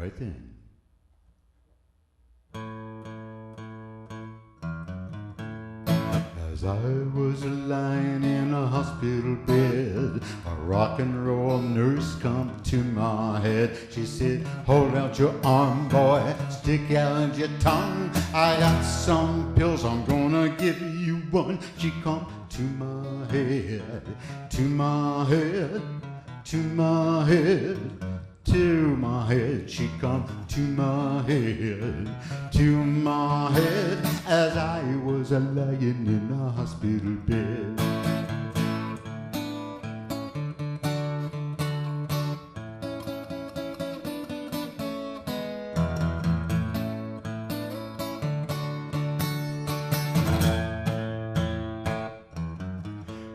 right then. As I was lying in a hospital bed, a rock and roll nurse come to my head. She said, hold out your arm, boy, stick out your tongue. I got some pills, I'm gonna give you one. She come to my head, to my head, to my head, to my head. She come to my head, to my head, as I was lying in a hospital bed.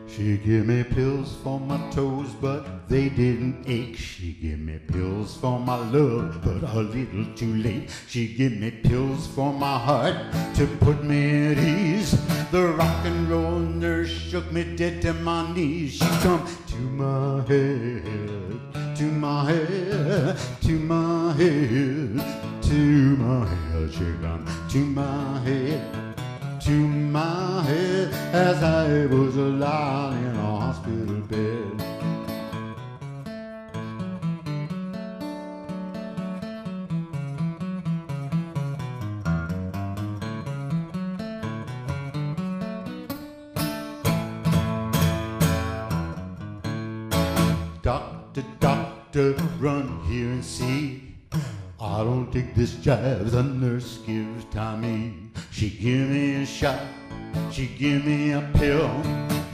She gave me pills for my toes, but they didn't ache. She gave me pills for my love, but a little too late. She gave me pills for my heart to put me at ease. The rock and roll nurse shook me dead to my knees. She come to my head, to my head, to my head, to my head. She come to my head, to my head, as I was lying in a hospital bed. Doctor, doctor, run here and see. I don't take this jive the nurse gives Tommy. She give me a shot, she give me a pill.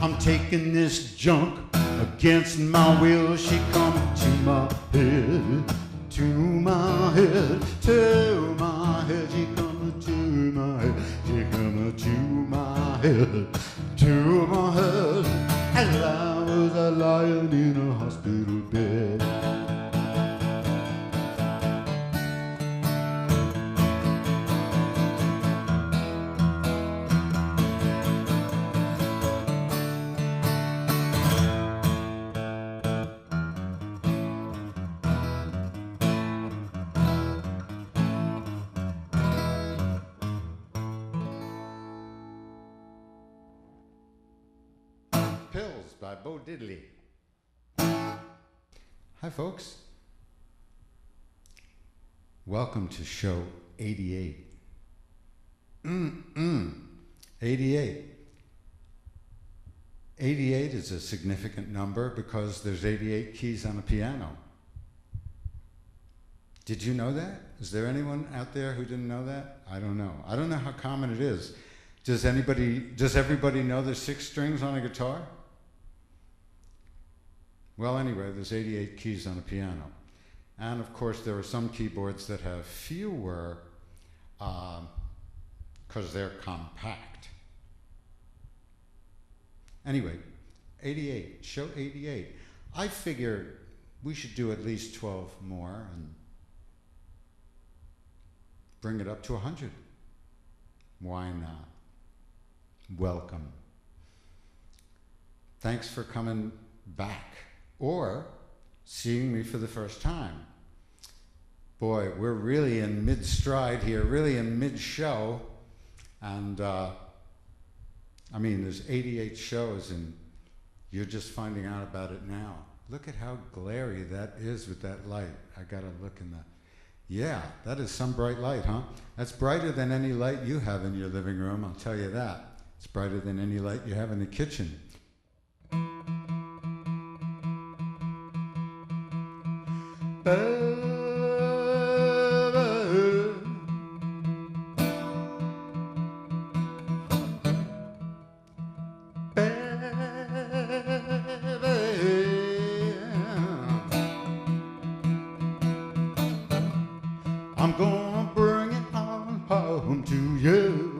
I'm taking this junk against my will. She come to my head, to my head, to my head. She come to my head, she come to my head, to my head. As I was lying in a hospital bed. By Bo Diddley. Hi folks, welcome to show 88. 88. 88 is a significant number because there's 88 keys on a piano. Did you know that? Is there anyone out there who didn't know that? I don't know. I don't know how common it is. Does everybody know there's 6 strings on a guitar? Well, anyway, there's 88 keys on a piano. And of course, there are some keyboards that have fewer because they're compact. Anyway, 88, show 88. I figured we should do at least 12 more and bring it up to 100. Why not? Welcome. Thanks for coming back or seeing me for the first time. Boy, we're really in mid-stride here, really in mid-show. And I mean, there's 88 shows and you're just finding out about it now. Look at how glary that is with that light. I gotta look in the, yeah, that is some bright light, huh? That's brighter than any light you have in your living room, I'll tell you that. It's brighter than any light you have in the kitchen. I'm gonna bring it on home to you.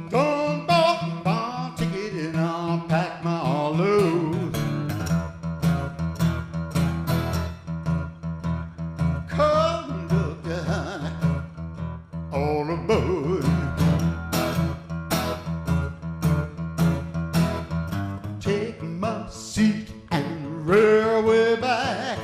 Don't buy my ticket and I'll pack my load. Conductor, honey, all aboard. Take my seat and railway back.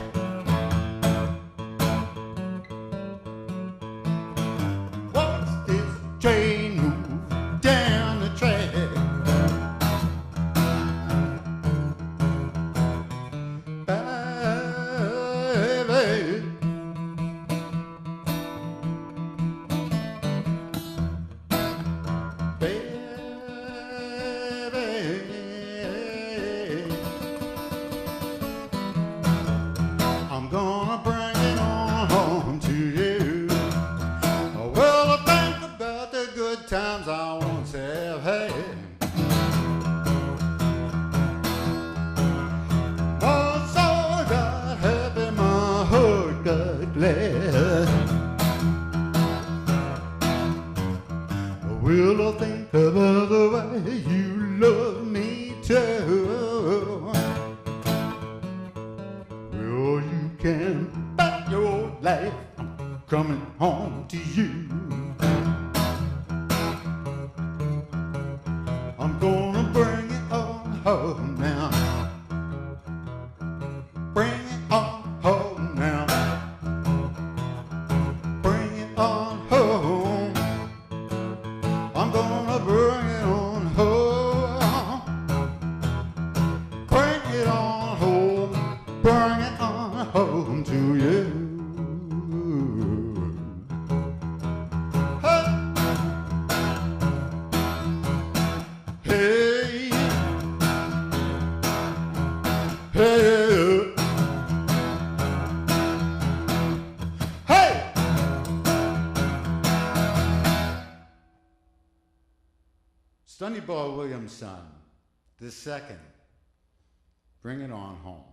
ugly. Will I think about the way you love me too? Well, you can bet your life I'm coming home to you. I'm gonna bring it on home now. Bring it on home now. Bring it on home. I'm gonna bring it on home. Bring it on home. Bring it on home to you. Sonny Boy Williamson, the second, bring it on home.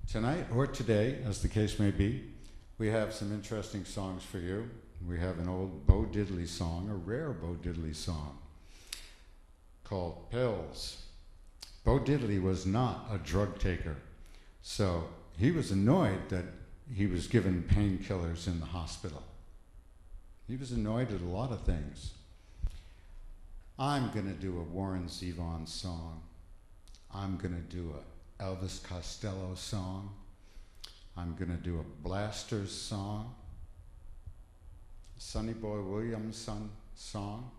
Tonight, or today, as the case may be, we have some interesting songs for you. We have an old Bo Diddley song, a rare Bo Diddley song, called Pills. Bo Diddley was not a drug taker, so he was annoyed that he was given painkillers in the hospital. He was annoyed at a lot of things. I'm gonna do a Warren Zevon song. I'm gonna do a Elvis Costello song. I'm gonna do a Blasters song, Sonny Boy Williamson song.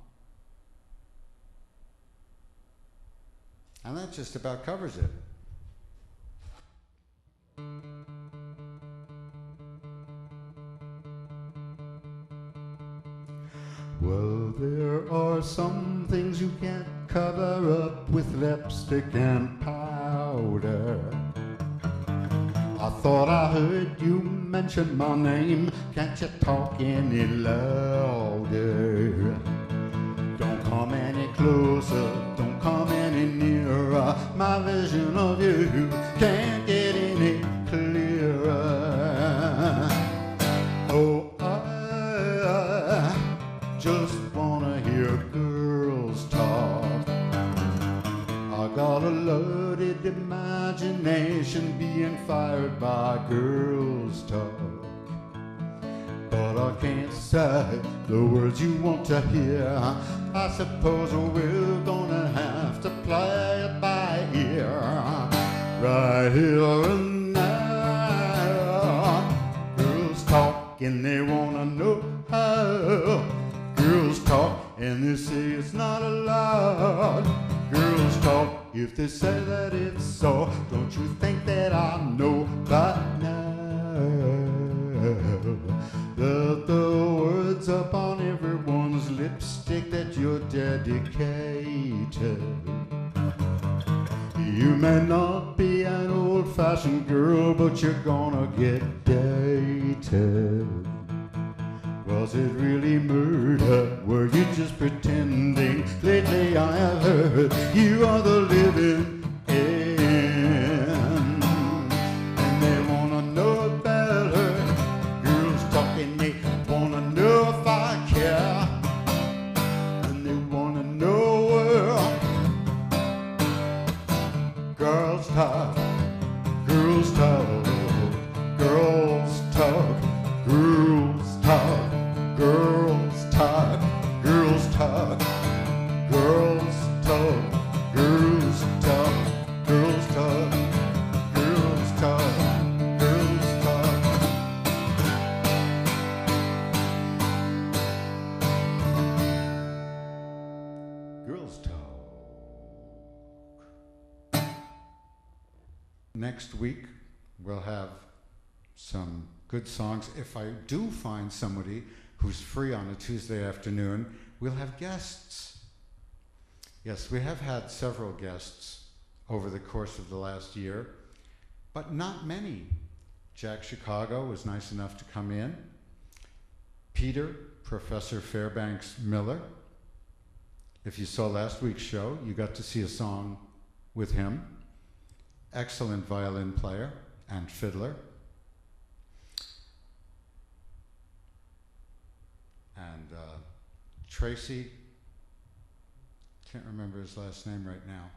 And that just about covers it. Well, there are some things you can't cover up with lipstick and powder. I thought I heard you mention my name. Can't you talk any louder? Don't come any closer, don't come any nearer. My vision of you can't get any clearer. Oh, I just wanna hear girls talk. I got a loaded imagination being fired by girls talk. But I can't say the words you want to hear. I suppose we're gonna have to play it by ear. Right here and now. Girls talk and they wanna know how. Girls talk and they say it's not allowed. Girls talk if they say that it's so. Don't you think that I know by now that the words up on everyone's lipstick that you're dedicated? You may not be an old-fashioned girl, but you're gonna get dated. Was it really murder? Were you just pretending? Lately I have heard you are the living end. And they wanna know about her. Girls talking, they wanna know if I care. And they wanna know where. Girls talk, girls talk, girls talk, girls talk. Girls talk, girls talk, girls talk, girls talk, girls talk, girls talk, girls talk. Girls talk. Next week, we'll have some good songs. If I do find somebody who's free on a Tuesday afternoon, we'll have guests. Yes, we have had several guests over the course of the last year, but not many. Jack Chicago was nice enough to come in. Peter, Professor Fairbanks Miller. If you saw last week's show, you got to see a song with him. Excellent violin player and fiddler. Tracy, can't remember his last name right now,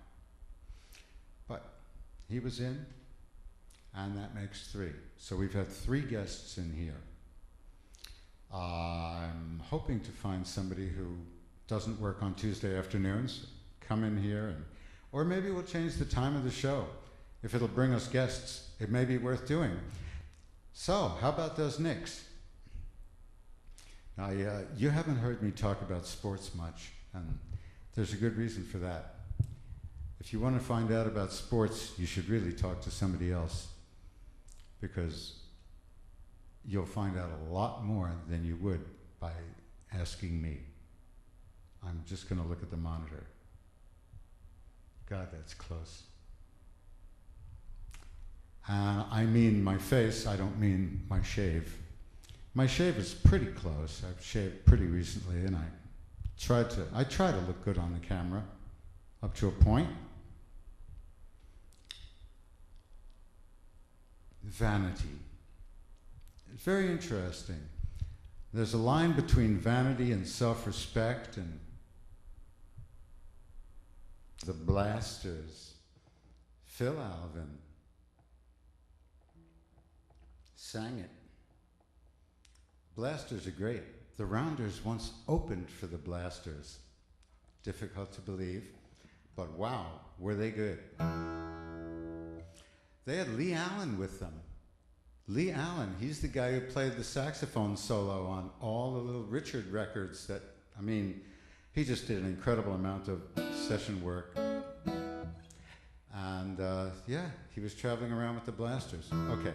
but he was in, and that makes 3. So we've had 3 guests in here. I'm hoping to find somebody who doesn't work on Tuesday afternoons, come in here, or maybe we'll change the time of the show. If it'll bring us guests, it may be worth doing. So, how about those Knicks? Now, you haven't heard me talk about sports much, and there's a good reason for that. If you want to find out about sports, you should really talk to somebody else, because you'll find out a lot more than you would by asking me. I'm just going to look at the monitor. God, that's close. I mean my face, I don't mean my shave. My shave is pretty close. I've shaved pretty recently, and I try to look good on the camera, up to a point. Vanity. It's very interesting. There's a line between vanity and self-respect, and the Blasters, Phil Alvin, sang it. Blasters are great. The Rounders once opened for the Blasters. Difficult to believe, but wow, were they good. They had Lee Allen with them. Lee Allen, he's the guy who played the saxophone solo on all the Little Richard records that, I mean, he just did an incredible amount of session work. And yeah, he was traveling around with the Blasters. Okay.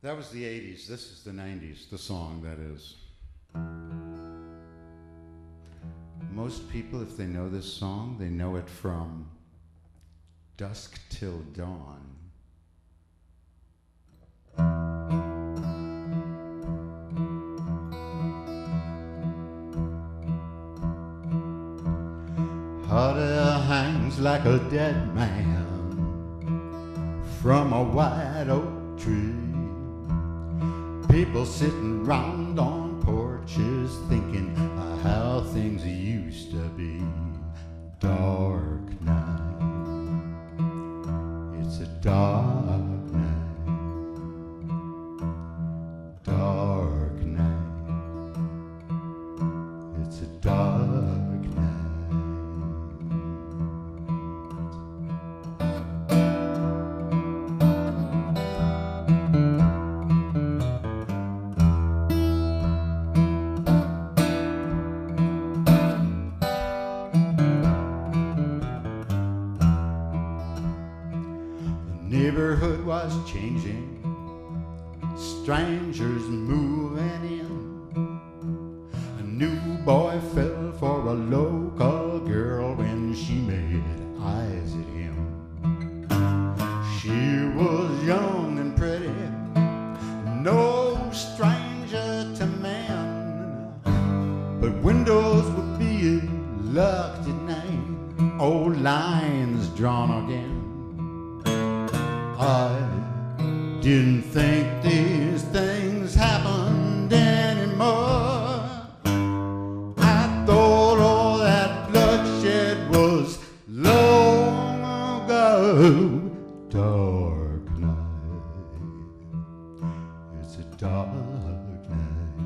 That was the 80s. This is the 90s, the song, that is. Most people, if they know this song, they know it from Dusk Till Dawn. Hot air hangs like a dead man from a white oak tree. People sitting round on porches thinking of how things used to be. Dark night, it's a dark night, dark night, it's a dark night. Changing, strangers moving in. A new boy fell for a local girl when she made eyes at him. She was young and pretty, no stranger to man, but windows were being locked at night, old lines drawn again. I didn't think these things happened anymore. I thought all that bloodshed was long ago. Dark night, it's a dark night,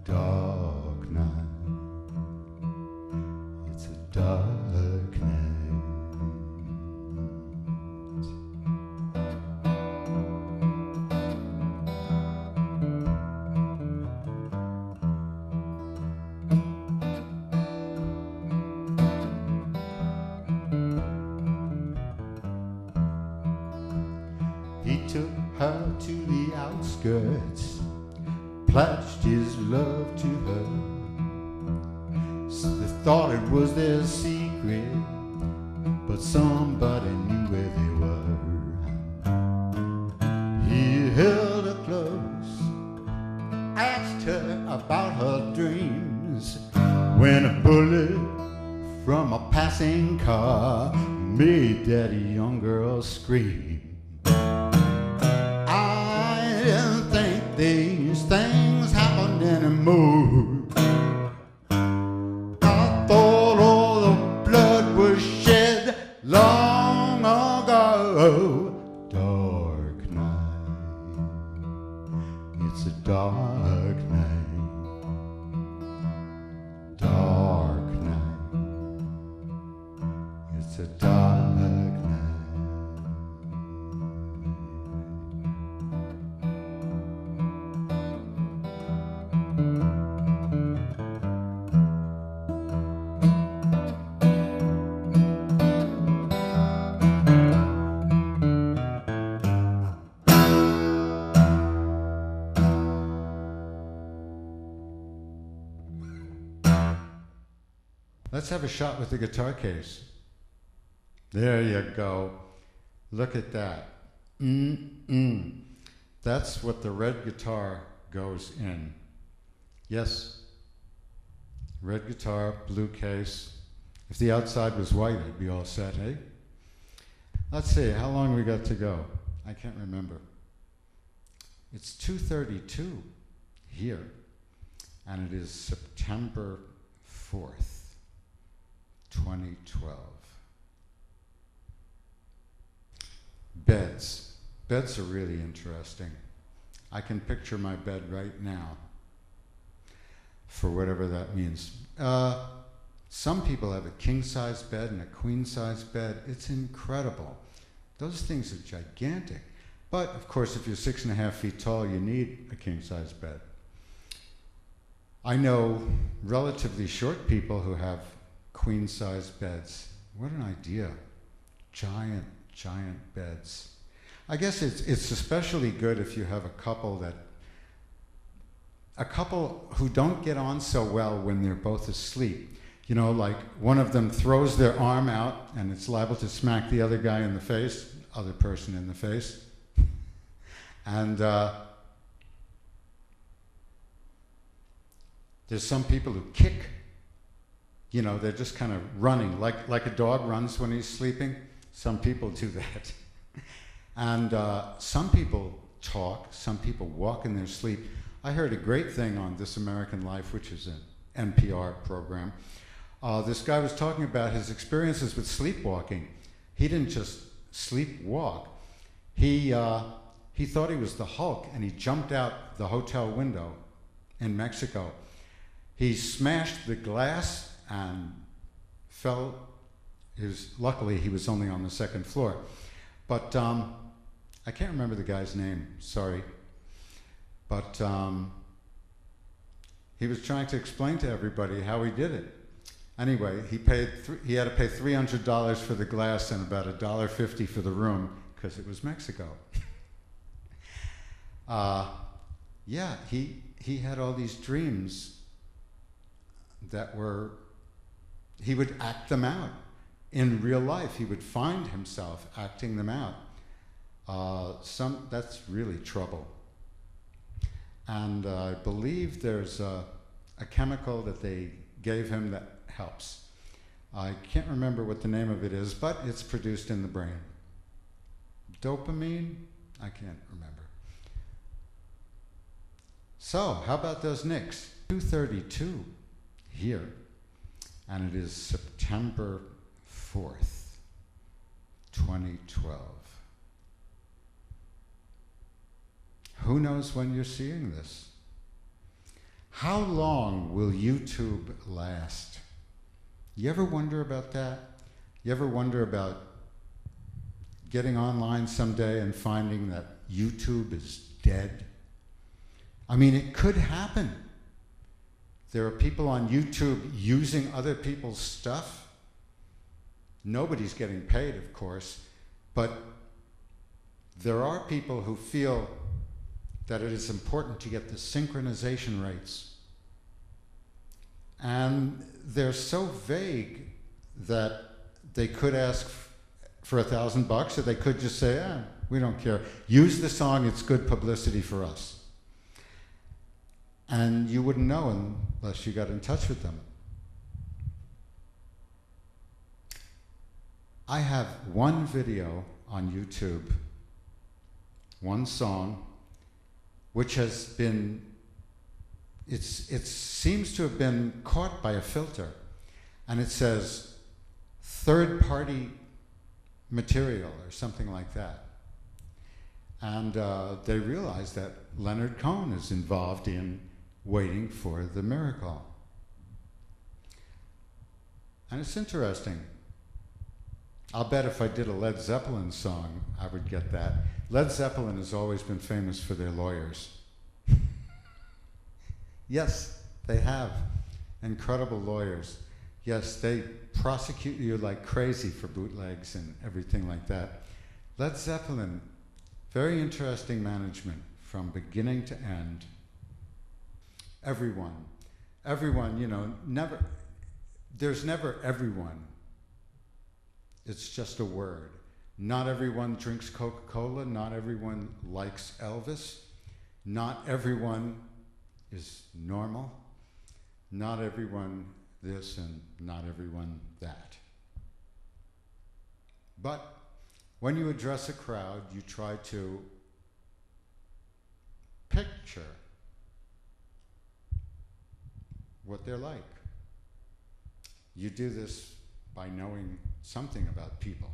dark night, it's a dark night. Pledged his love to her. They thought it was their secret, but somebody knew where they were. He held her close, asked her about her dreams, when a bullet from a passing car made that young girl scream. I didn't think these things happened anymore. It's a dark night, dark night. It's a dark night. Let's have a shot with the guitar case. There you go. Look at that. That's what the red guitar goes in. Yes. Red guitar, blue case. If the outside was white, it'd be all set, eh? Let's see, how long we got to go? I can't remember. It's 2:32 here, and it is September 4th. 2012. Beds. Beds are really interesting. I can picture my bed right now, for whatever that means. Some people have a king-size bed and a queen-size bed. It's incredible. Those things are gigantic. But, of course, if you're 6.5 feet tall, you need a king-size bed. I know relatively short people who have queen-size beds. What an idea. Giant, giant beds. I guess it's especially good if you have a couple who don't get on so well when they're both asleep. You know, like one of them throws their arm out and it's liable to smack the other guy in the face, other person in the face. And there's some people who kick. You know, they're just kind of running, like a dog runs when he's sleeping. Some people do that. And some people talk, some people walk in their sleep. I heard a great thing on This American Life, which is an NPR program. This guy was talking about his experiences with sleepwalking. He didn't just sleepwalk. He thought he was the Hulk, and he jumped out the hotel window in Mexico. He smashed the glass and fell. Luckily, he was only on the second floor. But I can't remember the guy's name, sorry. But he was trying to explain to everybody how he did it. Anyway, he had to pay $300 for the glass and about $1.50 for the room, because it was Mexico. Yeah, he had all these dreams that were, he would act them out. In real life, he would find himself acting them out. That's really trouble. And I believe there's a chemical that they gave him that helps. I can't remember what the name of it is, but it's produced in the brain. Dopamine? I can't remember. So, how about those Knicks? 2:32 here, and it is September 4th, 2012. Who knows when you're seeing this? How long will YouTube last? You ever wonder about that? You ever wonder about getting online someday and finding that YouTube is dead? I mean, it could happen. There are people on YouTube using other people's stuff. Nobody's getting paid, of course, but there are people who feel that it is important to get the synchronization rates. And they're so vague that they could ask for $1,000, or they could just say, we don't care. Use the song, it's good publicity for us. And you wouldn't know unless you got in touch with them. I have one video on YouTube, one song, which has been, it seems to have been caught by a filter. And it says, third-party material or something like that. And they realize that Leonard Cohen is involved in waiting for the miracle. And it's interesting. I'll bet if I did a Led Zeppelin song, I would get that. Led Zeppelin has always been famous for their lawyers. Yes, they have. Incredible lawyers. Yes, they prosecute you like crazy for bootlegs and everything like that. Led Zeppelin, very interesting management from beginning to end. Everyone, you know, there's never everyone. It's just a word. Not everyone drinks Coca-Cola. Not everyone likes Elvis. Not everyone is normal. Not everyone this and not everyone that. But when you address a crowd, you try to picture what they're like. You do this by knowing something about people.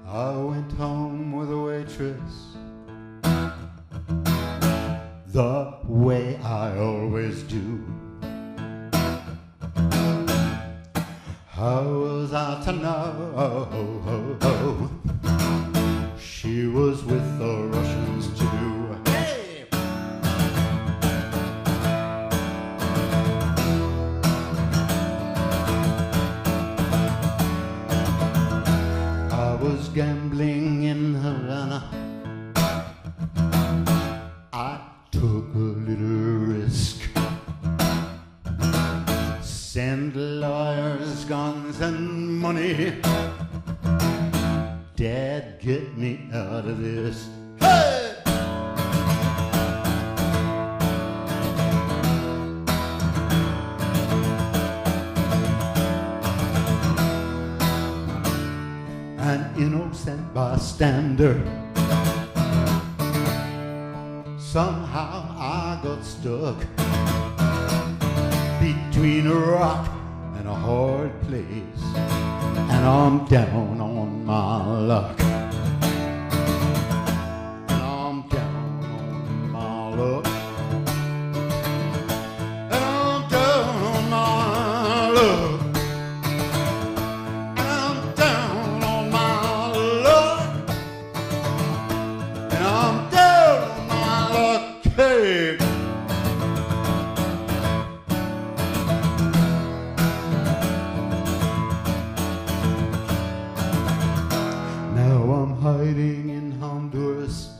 I went home with a waitress, the way I always do. How was I to know she was with the Russians too? Hey! I was gambling in Havana. I took a little risk. Send lawyers, guns, and money. Dad, get me out of this. Hey! An innocent bystander. Somehow I got stuck between a rock and a hard place, and I'm down on my luck. And I'm down on my luck. And I'm down on my luck. And I'm down on my luck. And I'm down on my luck. Hey! Hiding in Honduras,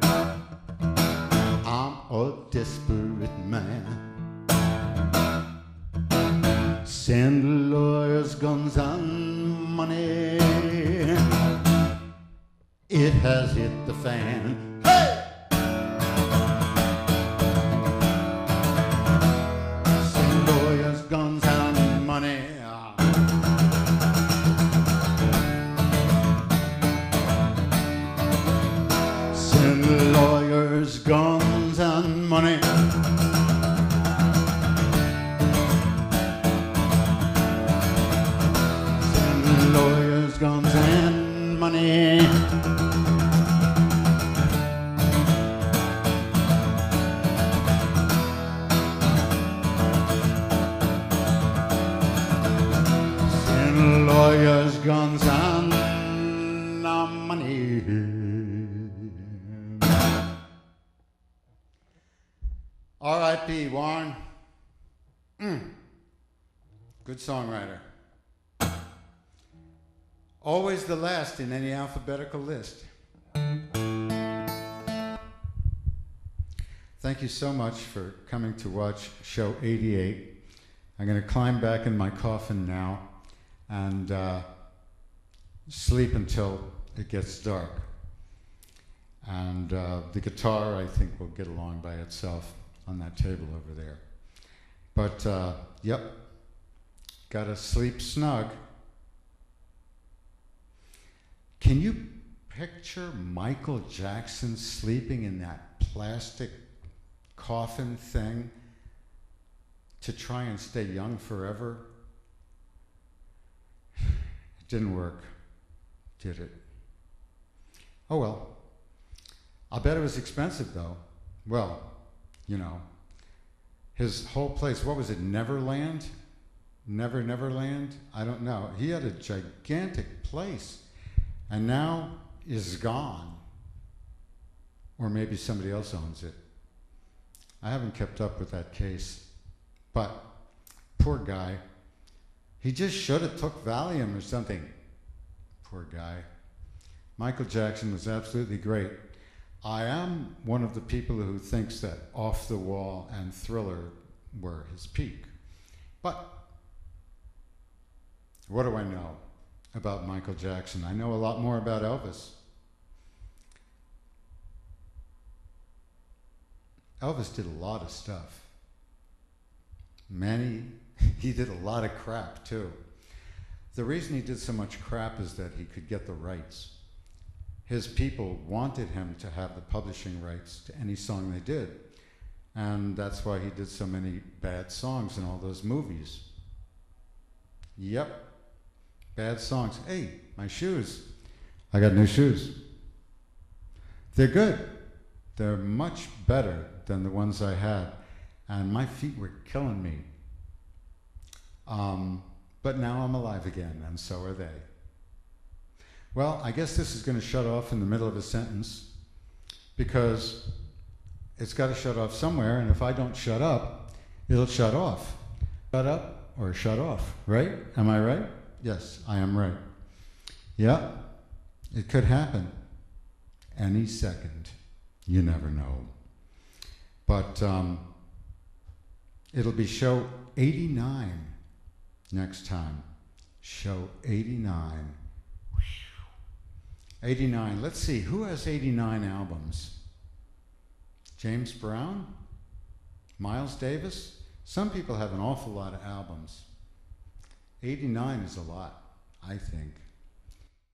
I'm a desperate man. Send lawyers, guns, and money. It has hit the fan. Hey! Send lawyers, guns, and money. Lawyers, guns, and money. Send lawyers, guns, and money. Send lawyers, guns, and money. R.I.P. Warren. Good songwriter. Always the last in any alphabetical list. Thank you so much for coming to watch show 88. I'm going to climb back in my coffin now and sleep until it gets dark. And the guitar, I think, will get along by itself on that table over there. But, yep, gotta sleep snug. Can you picture Michael Jackson sleeping in that plastic coffin thing to try and stay young forever, it didn't work, did it? Oh well. I'll bet it was expensive though. Well, you know, his whole place, what was it, Neverland? Neverland? I don't know. He had a gigantic place and now is gone. Or maybe somebody else owns it. I haven't kept up with that case. But poor guy. He just should have took Valium or something. Poor guy. Michael Jackson was absolutely great. I am one of the people who thinks that Off the Wall and Thriller were his peak. But what do I know about Michael Jackson? I know a lot more about Elvis. Elvis did a lot of stuff. He did a lot of crap too. The reason he did so much crap is that he could get the rights. His people wanted him to have the publishing rights to any song they did. And that's why he did so many bad songs in all those movies. Yep, bad songs. Hey, my shoes. I got new shoes. They're good. They're much better than the ones I had. And my feet were killing me. But now I'm alive again, and so are they. Well, I guess this is going to shut off in the middle of a sentence because it's got to shut off somewhere, and if I don't shut up, it'll shut off. Shut up or shut off, right? Am I right? Yes, I am right. Yeah, it could happen any second. You never know. But it'll be show 89 next time. Show 89. 89. Let's see, who has 89 albums? James Brown? Miles Davis? Some people have an awful lot of albums. 89 is a lot, I think.